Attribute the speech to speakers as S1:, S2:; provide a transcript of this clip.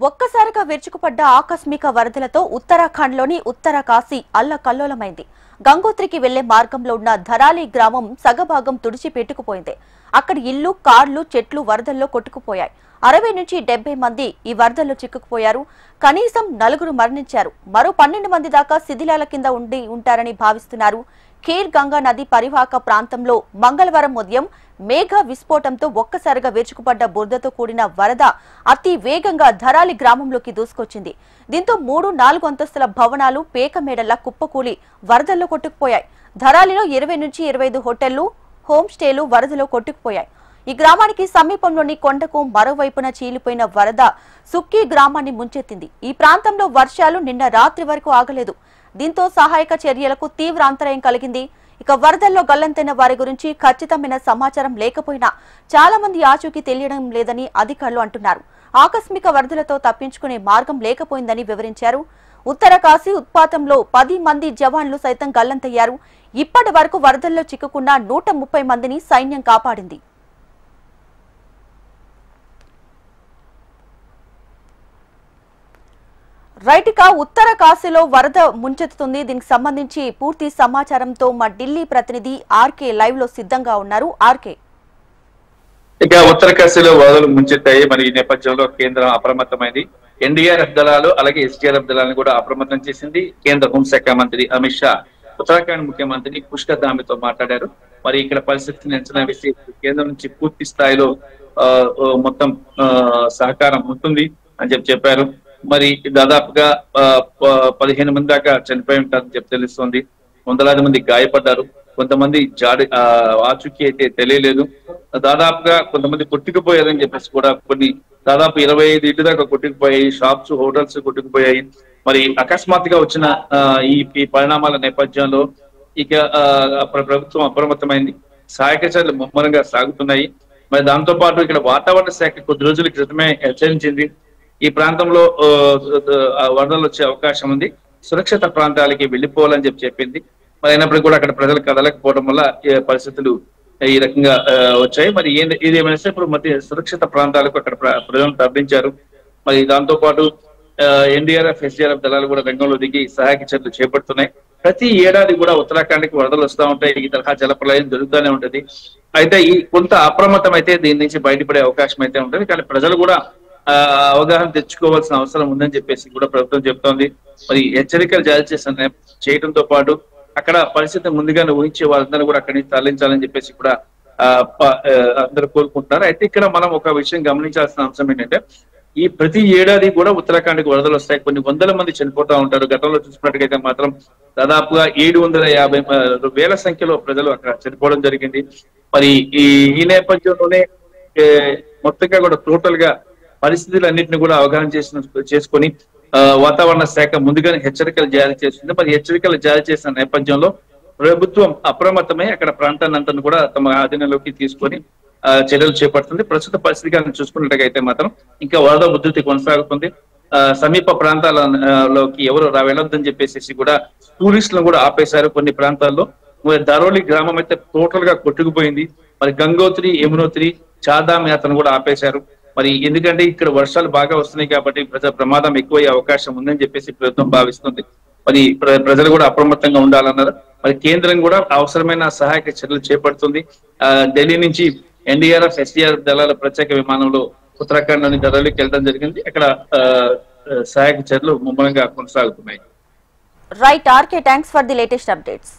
S1: ఒక్కసారిగా విరుచుకుపడ్డ ఆకస్మిక వరదలతో ఉత్తరాఖండ్లోని ఉత్తరకాశీ అల్లకల్లోలమైంది. గంగోత్రికి వెళ్లే మార్గంలో ఉన్న ధరాలి గ్రామం సగభాగం తుడిచి పెట్టుకుపోయింది. అక్కడి ఇళ్లు, కార్లు, చెట్లు వరదల్లో కొట్టుకుపోయాయి. 60 నుంచి 70 మంది ఈ వరదల్లో చిక్కుకుపోయారు. కనీసం 4 మరణించారు. మరో 12 మంది దాకా శిథిలాల కింద ఉంటారని భావిస్తున్నారు. ఖీర్ గంగా నది పరివాహక ప్రాంతంలో మంగళవారం ఉదయం మేఘ విస్ఫోటంతో ఒక్కసారిగా విరుచుకుపడ్డ బురదతో కూడిన వరద అతి వేగంగా ధరాలి గ్రామంలోకి దూసుకొచ్చింది. దీంతో 3-4 అంతస్తుల భవనాలు పేకమేడల్లా కుప్పకూలి వరదల్లో కొట్టుకుపోయాయి. ధరాలిలో 20 నుంచి 25 హోటళ్లు, హోమ్ స్టేలు వరదలో కొట్టుకుపోయాయి. ఈ గ్రామానికి సమీపంలోని కొండకు మరోవైపున చీలిపోయిన వరద సుక్కీ గ్రామాన్ని ముంచెత్తింది. ఈ ప్రాంతంలో వర్షాలు నిన్న రాత్రి వరకు ఆగలేదు. దీంతో సహాయక చర్యలకు తీవ్ర అంతరాయం కలిగింది. ఇక వరదల్లో గల్లంతైన వారి గురించి ఖచ్చితమైన సమాచారం లేకపోయినా చాలా మంది ఆచూకీ తెలియడం లేదని అధికారులు అంటున్నారు. ఆకస్మిక వరదలతో తప్పించుకునే మార్గం లేకపోయిందని వివరించారు. ఉత్తరకాశీ ఉత్పాతంలో 10 మంది జవాన్లు సైతం గల్లంతయ్యారు. ఇప్పటి వరకు వరదల్లో చిక్కుకున్న 130 మందిని సైన్యం కాపాడింది. రైట్గా ఉత్తరకాశీలో వరద ముంచెత్తుతుంది. దీనికి సంబంధించి పూర్తి సమాచారంతో మా ఢిల్లీ ప్రతినిధి ఆర్కే లైవ్ లో సిద్ధంగా ఉన్నారు. ఆర్కే,
S2: ఇక ఉత్తరకాశీలో వరదలు ముంచెత్తాయి. మరి ఈ నేపథ్యంలో కేంద్రం అప్రమత్తమైంది. ఎన్డీఆర్ఎఫ్ దళాలు అలాగే ఎస్డీఆర్ఎఫ్ దళాలను కూడా అప్రమత్తం చేసింది. కేంద్ర హోంశాఖ మంత్రి అమిత్ షా ఉత్తరాఖండ్ ముఖ్యమంత్రి పుష్కర్ ధామితో మాట్లాడారు. మరి ఇక్కడ పరిస్థితిని అంచనా వేసి కేంద్రం నుంచి పూర్తి స్థాయిలో మొత్తం సహకారం ఉంటుంది అని చెప్పారు. మరి దాదాపుగా 15 మంది దాకా చనిపోయి ఉంటారని చెప్పి తెలుస్తోంది. వందలాది మంది గాయపడ్డారు. కొంతమంది ఆచూకీ అయితే తెలియలేదు. దాదాపుగా కొంతమంది కొట్టుకుపోయారని చెప్పేసి కూడా దాదాపు 25 ఇళ్ళు దాకా కొట్టుకుపోయాయి. Shops, hotels కొట్టుకుపోయాయి. మరి అకస్మాత్తుగా వచ్చిన ఈ పరిణామాల నేపథ్యంలో ఇక ప్రభుత్వం అప్రమత్తమైంది. సహాయక చర్యలు ముమ్మరంగా సాగుతున్నాయి. మరి దాంతో పాటు ఇక్కడ వాతావరణ శాఖ కొద్ది రోజుల క్రితమే హెచ్చరించింది. ఈ ప్రాంతంలో వరదలు వచ్చే అవకాశం ఉంది, సురక్షిత ప్రాంతాలకి వెళ్లిపోవాలని చెప్పింది. మరి అయినప్పటికీ కూడా అక్కడ ప్రజలు కదలకపోవడం వల్ల పరిస్థితులు ఈ రకంగా వచ్చాయి. మరి ఏదేమైనా ఇప్పుడు మధ్య సురక్షిత ప్రాంతాలకు అక్కడ ప్రజలను తరలించారు. మరి దాంతో పాటు ఎన్డీఆర్ఎఫ్, ఎస్డీఆర్ఎఫ్ దళాలు కూడా రంగంలో దిగి సహాయక చర్యలు చేపడుతున్నాయి. ప్రతి ఏడాది కూడా ఉత్తరాఖండ్కి వరదలు వస్తూ ఉంటాయి. ఈ తరహా జలప్రలయం జరుగుతూనే ఉంటది. అయితే ఈ కొంత అప్రమత్తం అయితే దీని నుంచి బయటపడే అవకాశం అయితే ఉంటుంది. కానీ ప్రజలు కూడా అవగాహన తెచ్చుకోవాల్సిన అవసరం ఉందని చెప్పేసి కూడా ప్రభుత్వం చెప్తోంది. మరి హెచ్చరికలు జారీ చేయడంతో పాటు అక్కడ పరిస్థితి ముందుగానే ఊహించే వాళ్ళందరూ కూడా అక్కడి నుంచి తరలించాలని చెప్పేసి కూడా అందరూ కోరుకుంటున్నారు. అయితే ఇక్కడ మనం ఒక విషయం గమనించాల్సిన అంశం ఏంటంటే ఈ ప్రతి ఏడాది కూడా ఉత్తరాఖండ్కి వరదలు వస్తాయి. కొన్ని వందల మంది చనిపోతూ ఉంటారు. గతంలో చూసుకున్నట్టుగైతే మాత్రం దాదాపుగా 750,000 సంఖ్యలో ప్రజలు అక్కడ చనిపోవడం జరిగింది. మరి ఈ నేపథ్యంలోనే మొత్తంగా కూడా టోటల్ గా పరిస్థితులన్నింటినీ కూడా అవగాహన చేసుకొని వాతావరణ శాఖ ముందుగానే హెచ్చరికలు జారీ చేస్తుంది. మరి హెచ్చరికలు జారీ చేసిన నేపథ్యంలో ప్రభుత్వం అప్రమత్తమై అక్కడ ప్రాంతాన్ని అంతా కూడా తమ ఆధీనంలోకి తీసుకొని చర్యలు చేపడుతుంది. ప్రస్తుత పరిస్థితిగా చూసుకున్నట్టుగైతే మాత్రం ఇంకా వరద ఉధృతి కొనసాగుతుంది. సమీప ప్రాంతాలలోకి ఎవరు వెళ్ళొద్దని చెప్పేసి కూడా టూరిస్టులను కూడా ఆపేశారు. కొన్ని ప్రాంతాల్లో ధరోలి గ్రామం అయితే టోటల్ గా కొట్టుకుపోయింది. మరి గంగోత్రి, యమునోత్రి, చార్ధామ్ యాత్రను కూడా ఆపేశారు. మరి ఎందుకంటే ఇక్కడ వర్షాలు బాగా వస్తున్నాయి కాబట్టి ప్రమాదం ఎక్కువయ్యే అవకాశం ఉందని చెప్పేసి ప్రభుత్వం భావిస్తుంది. మరి ప్రజలు కూడా అప్రమత్తంగా ఉండాలన్నారు. మరి కేంద్రం కూడా అవసరమైన సహాయక చర్యలు చేపడుతుంది. ఢిల్లీ నుంచి ఎన్డీఆర్ఎఫ్, ఎస్డీఆర్ఎఫ్ దళాల ప్రత్యేక విమానంలో ఉత్తరాఖండ్ లోని ధరలోకి వెళ్ళడం జరిగింది. అక్కడ సహాయక చర్యలు ముమ్మరంగా కొనసాగుతున్నాయి.
S1: Right RK, thanks for the latest updates.